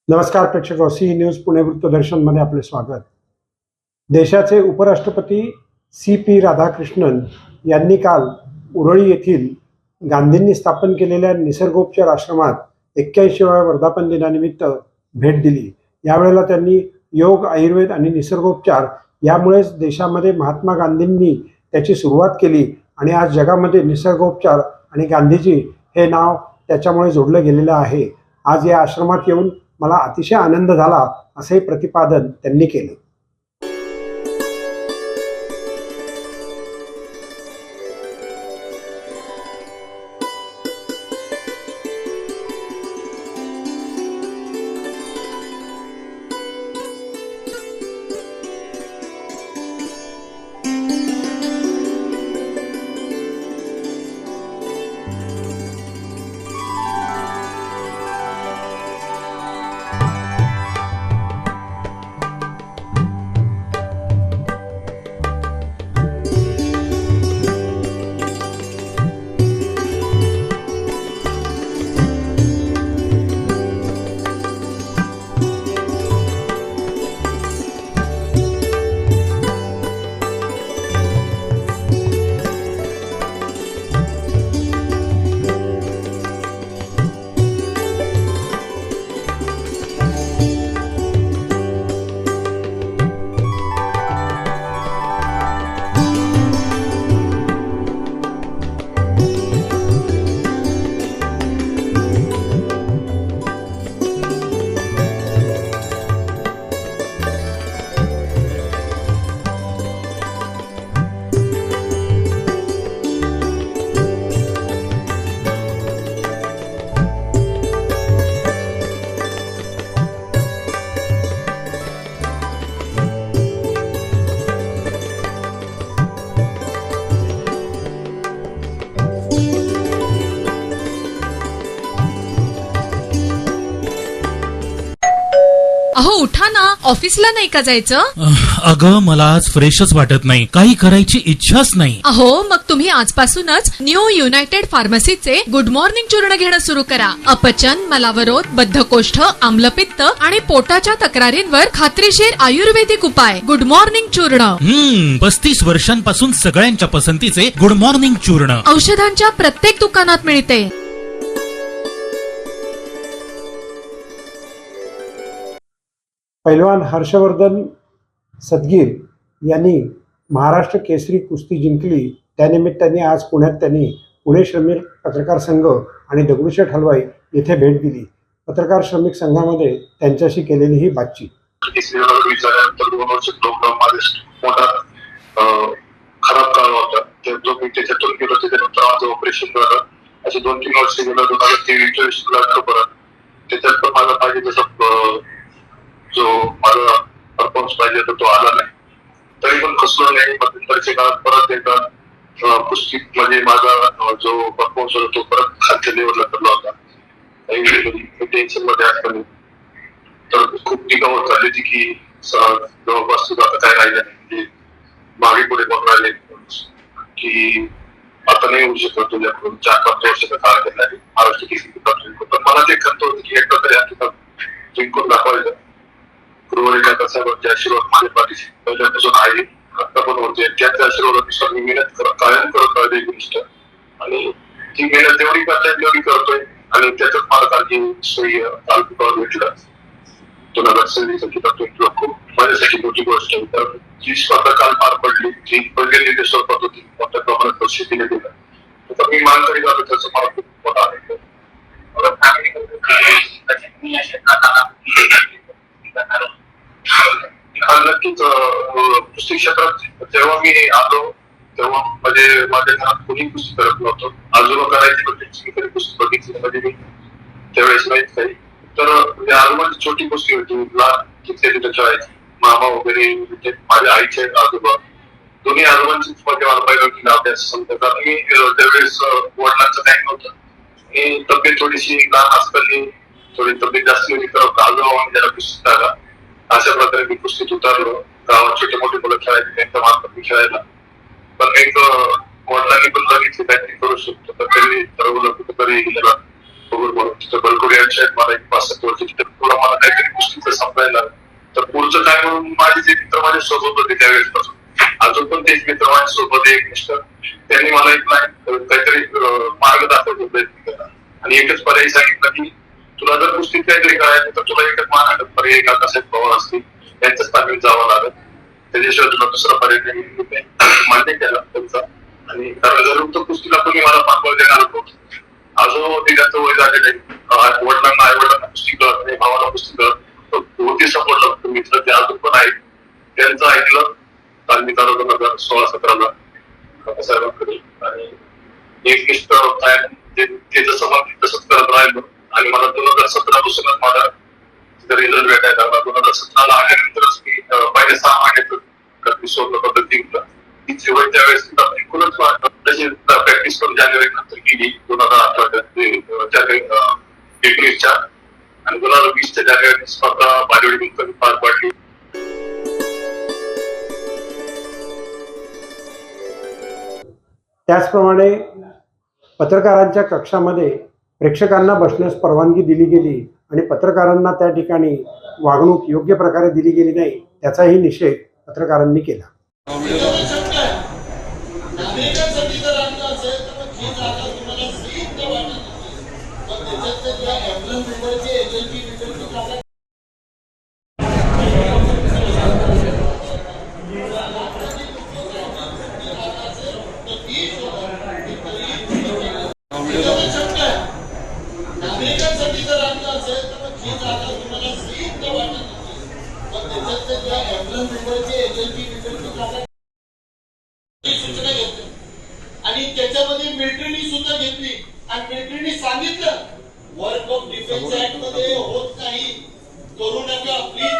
नमस्कार प्रेक्षक, C news Pune वृत्तदर्शन मध्ये आपले स्वागत. देशाचे उपराष्ट्रपती CP राधाकृष्णन यांनी काल उरळी येथील गांधींनी स्थापन केलेल्या निसर्गोपचार आश्रमात 81व्या वर्धापन दिनानिमित्त भेट दिली. यावेळेला त्यांनी योग, आयुर्वेद आणि निसर्गोपचार यामुळेच देशामध्ये महात्मा गांधींनी त्याची सुरुवात केली आणि आज जगामध्ये निसर्गोपचार आणि गांधीजी हे नाव त्याच्यामुळे जोडलं गेलेलं आहे. आज या आश्रमात येऊन मला अतिशय आनंद झाला असे प्रतिपादन त्यांनी केले. अहो उठा ना, ऑफिसला नाही का जायचं? अगं मला आज फ्रेशच वाटत नाही, काही करायची इच्छाच नाही. अहो मग तुम्ही आजपासूनच न्यू युनायटेड फार्मसीचे गुड मॉर्निंग चूर्ण घेणं सुरू करा. अपचन, मलावरोध, बद्धकोष्ठ, आम्लपित्त आणि पोटाच्या तक्रारींवर खात्रीशीर आयुर्वेदिक उपाय. गुड मॉर्निंग चूर्ण. 35 वर्षांपासून सगळ्यांच्या पसंतीचे गुड मॉर्निंग चूर्ण औषधांच्या प्रत्येक दुकानात मिळते. पैलवान हर्षवर्धन सदगीर यांनी महाराष्ट्र केसरी कुस्ती जिंकली. त्यानिमित्ताने आज पुण्यात त्यांनी पुणे श्रमिक पत्रकार संघ आणि दगडूशेठ हलवाई येथे भेट दिली. पत्रकार श्रमिक संघामध्ये त्यांच्याशी केलेली ही बातचीत. खराब काळ होता, जो मी त्याच्यातून गेलो त्याच्यानंतर माझं ऑपरेशन झालं. असे 2-3 वर्ष गेलं. 2023 परत त्याच्यात पण माझा पाहिजे तसं जो माझा परफॉर्मन्स पाहिजे होता तो आला नाही. तरी पण खचलो नाही. नंतरच्या काळात परत एकदा कुस्तीत म्हणजे माझा जो परफॉर्मन्स होता तो परत खालच्या लेवलला करला होता. टेन्शन मध्ये असताना तर खूप टिकावत झाली होती की जवळपास आता काय राहिलं नाही. मागे पुढे पण राहिले की आता नाही होऊ शकत तुझ्याकडून. 4-5 वर्षाचा काळ केला आहे महाराष्ट्र केसरी. पण मला ते खंत होतं की एकदा तरी आता जिंकून दाखवायचं. गुरुवारी साहेबांचे आशीर्वाद माझ्या पाठीशी पहिल्यापासून आहे, आता पण होते. त्याच्या आशीर्वादानुसार मी मेहनत कायम करत राहिलो एक गोष्ट, आणि ती मेहनत तेवढी करता तेवढी करतोय. आणि त्याच्यात मला काही सोयी कालपुकार भेटला. तो नगरसेवकीचा किताब भेटला. खूप माझ्यासाठी मोठी गोष्ट आहे. तर जी स्पर्धा काल पार पडली ती पहिल्या निर्देशावर होती, मोठ्या प्रमाणात परिस्थितीने दिलं. तर मी मानकरी जातो त्याचं मला खूप मोठा आहे. नक्कीच कुस्ती क्षेत्रात जेव्हा मी आलो तेव्हा म्हणजे माझ्या घरात कोणी कुस्ती करत नव्हतं. आजोबा करायची पण त्यांची कधी कुस्ती बघितली म्हणजे मी त्यावेळेस माहित काही. तर आजोबाची छोटी कुस्ती होती, लहान तिथल्या तिथं खेळायची. मामा वगैरे माझ्या आईचे आजोबा दोन्ही आजोबांचीच मध्ये मला पहिला अभ्यास समजतात. मी त्यावेळेस वडिलांचं काही नव्हतं आणि तब्येत थोडीशी लहान असताना थोडी तब्येत जास्त होती. तर आजोबा ज्याला कुस्ती झाला अशा प्रकारे मी कुस्तीत उतरलो. गावात छोटे मोठे मुलं खेळायचे त्यांच्या मार्फत मी खेळायला. पण एक वडिलांनी पण बघितली बॅटिंग करू शकतो तर त्यांनी ठरवलं कुठेतरी गेला बघून म्हणून तिथं बलकुडे बॅच आहेत मला एक 5-7 वर्षाची, तर थोडं मला काहीतरी गोष्टीचं समजायला लागलं. तर पुढचं काय म्हणून माझे जे मित्र माझ्या सोबत होते त्यावेळेसपासून अजून पण तेच मित्र माझ्या सोबत एक मिस्टर, त्यांनी मला एक काहीतरी मार्ग दाखवतो प्रयत्न केला आणि एकच पर्याय सांगितलं की तुला जर कुस्तीत काहीतरी करायचं तर तुला एकच महानागत पर्याय काकासाहेब पवार असतील त्यांच्याच ताब्यात जावं लागेल, त्याच्याशिवाय तुला दुसरा पर्याय नाही. मान्य केला त्यांचा. आणि कारण जरूर तर कुस्तीला कोणी मला पाठवलं देणार होतो. अजून त्याचं वय झालेलं आहे, वडिलांना आई वडिलांना कुस्ती कळत नाही, भावाला कुस्ती कळत होती, सपोर्टला मित्र ते अजून पण आहेत. त्यांचं ऐकलं काल मी 2016-17 काकासाहेबांकडे आणि एक निष्ठ काय ते जसं म्हणते तसंच करत राहिलो आणि मला 2017 पासूनच माझा रिझल्ट भेटायला लागला. 2017 आल्यानंतरच मी पहिले 6 महिन्यात सोडलं पद्धती वय त्यावेळेस एकूणच तशी प्रॅक्टिस करून जानेवारी नंतर केली 2018 19च्या आणि 2020च्या जानेवारी स्पर्धा बालवाडी पार पाडली. त्याचप्रमाणे पत्रकारांच्या कक्षामध्ये प्रेक्षकांना बसण्यास परवानगी दिली गेली आणि पत्रकारांना त्या ठिकाणी वागणूक योग्य प्रकारे दिली गेली नाही, त्याचाही निषेध पत्रकारांनी केला. नागरिकांसाठी जर आणलं असेल तर मग जी जागा तुम्हाला सीट वाटत मग त्याच्यात ज्या ॲम्ब्युलन्स नंबरची एजन्सी जागा नागरिकांसाठी जर आणलं असेल तर मग जी जागा तुम्हाला सीट वाटत मग त्याच्यात ज्या ॲम्ब्युलन्स नंबरची एजन्सी जागा सूचना घेतली आणि त्याच्यामध्ये मिलिटरीनी सुद्धा घेतली आणि मिलिटरीनी सांगितलं वर्क ऑफ डिफेन्स ऍक्ट मध्ये होत नाही, करू नका प्लीज.